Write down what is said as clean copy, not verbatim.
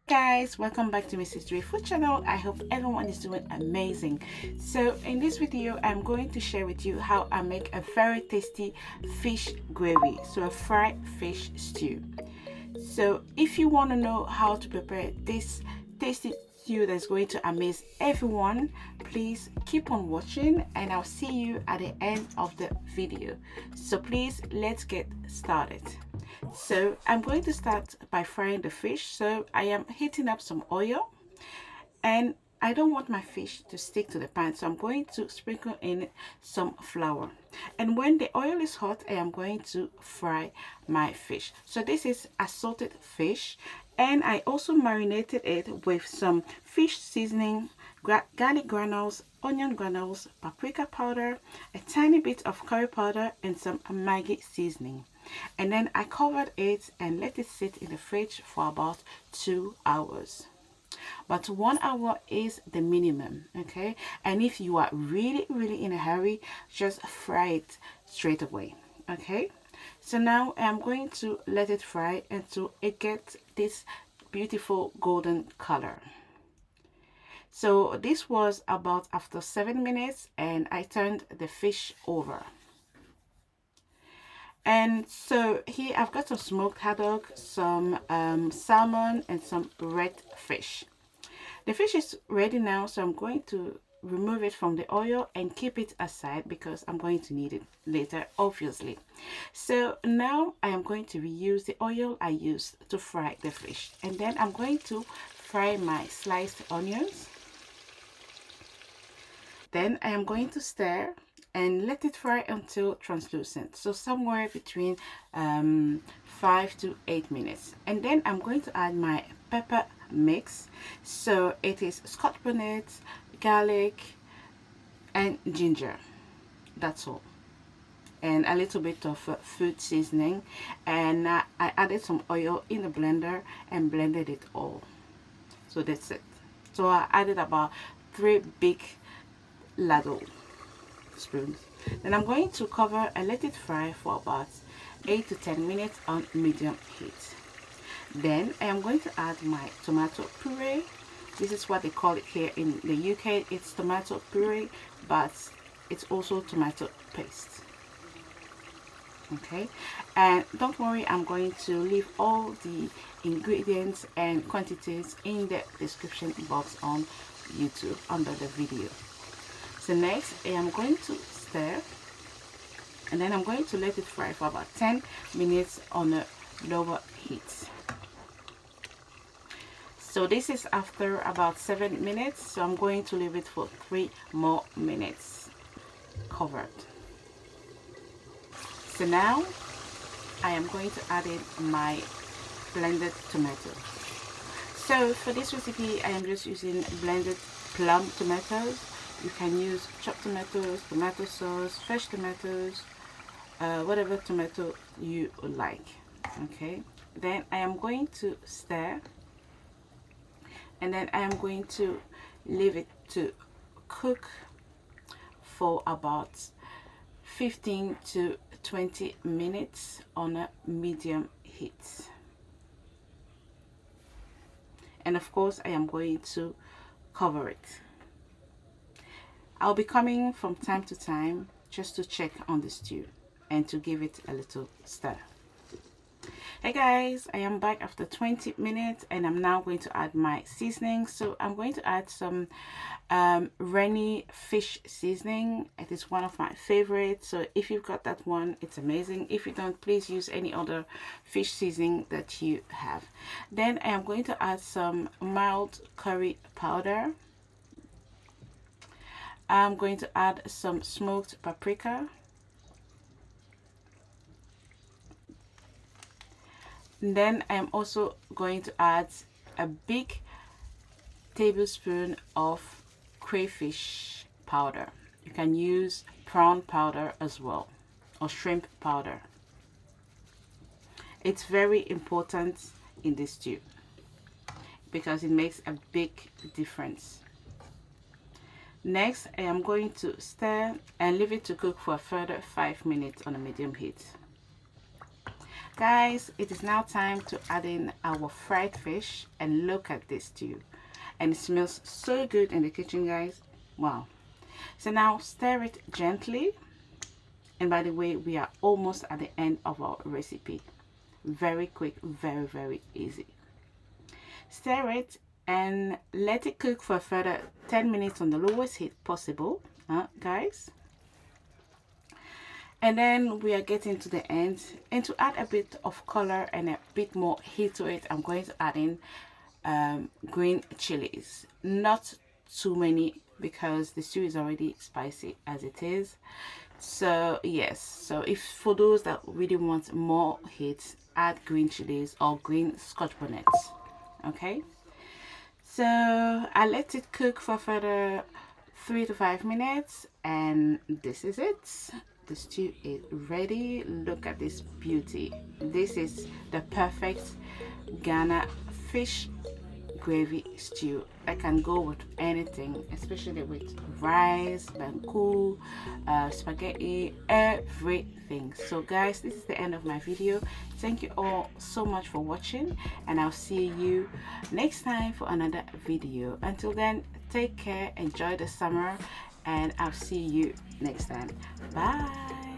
Guys, welcome back to Mrs. Dre Food Channel. I hope everyone is doing amazing. So in this video I'm going to share with you how I make a very tasty fish gravy, so a fried fish stew. So if you want to know how to prepare this tasty stew that's going to amaze everyone, please keep on watching and I'll see you at the end of the video. So please, let's get started. So I'm going to start by frying the fish. So I am heating up some oil, and I don't want my fish to stick to the pan, so I'm going to sprinkle in some flour. And when the oil is hot, I am going to fry my fish. So this is assorted fish, and I also marinated it with some fish seasoning, garlic granules, onion granules, paprika powder, a tiny bit of curry powder, and some Maggi seasoning. And then I covered it and let it sit in the fridge for about 2 hours. But 1 hour is the minimum, okay? And if you are really in a hurry, just fry it straight away, okay? So now I'm going to let it fry until it gets this beautiful golden color. So this was about after 7 minutes, and I turned the fish over. And so here I've got some smoked haddock, some salmon, and some red fish. The fish is ready now, so I'm going to remove it from the oil and keep it aside because I'm going to need it later, obviously. So now I am going to reuse the oil I used to fry the fish, and then I'm going to fry my sliced onions. Then I am going to stir and let it fry until translucent, so somewhere between 5 to 8 minutes. And then I'm going to add my pepper mix. So it is scotch bonnet, garlic, and ginger. That's all, and a little bit of food seasoning. And I added some oil in the blender and blended it all. So that's it. So I added about 3 big ladle spoons. Then I'm going to cover and let it fry for about 8 to 10 minutes on medium heat. Then I am going to add my tomato puree. This is what they call it here in the UK. It's tomato puree, but it's also tomato paste. Okay, and don't worry, I'm going to leave all the ingredients and quantities in the description box on YouTube under the video. So next I am going to stir, and then I'm going to let it fry for about 10 minutes on a lower heat. So this is after about 7 minutes, so I'm going to leave it for 3 more minutes covered. So now I am going to add in my blended tomato. So for this recipe I am just using blended plum tomatoes. You can use chopped tomatoes, tomato sauce, fresh tomatoes, whatever tomato you like. Okay, then I am going to stir, and then I am going to leave it to cook for about 15 to 20 minutes on a medium heat. And of course I am going to cover it. I'll be coming from time to time just to check on the stew and to give it a little stir. Hey guys, I am back after 20 minutes, and I'm now going to add my seasoning. So I'm going to add some Rennie fish seasoning. It is one of my favorites, so if you've got that one, it's amazing. If you don't, please use any other fish seasoning that you have. Then I am going to add some mild curry powder. I'm going to add some smoked paprika. And then I'm also going to add a big tablespoon of crayfish powder. You can use prawn powder as well, or shrimp powder. It's very important in this stew because it makes a big difference. Next, I am going to stir and leave it to cook for a further 5 minutes on a medium heat. Guys, it is now time to add in our fried fish, and look at this stew, and it smells so good in the kitchen, guys. Wow. So now stir it gently, and by the way, we are almost at the end of our recipe. Very quick, very easy. Stir it and let it cook for a further 10 minutes on the lowest heat possible, guys. And then we are getting to the end, and to add a bit of color and a bit more heat to it, I'm going to add in green chilies. Not too many, because the stew is already spicy as it is. So yes, so if for those that really want more heat, add green chilies or green scotch bonnets. Okay, so I let it cook for further 3 to 5 minutes, and this is it. The stew is ready. Look at this beauty. This is the perfect Ghana fish gravy stew. I can go with anything, especially with rice, banku, spaghetti, everything. So guys, this is the end of my video. Thank you all so much for watching, and I'll see you next time for another video. Until then, take care, enjoy the summer, and I'll see you next time. Bye.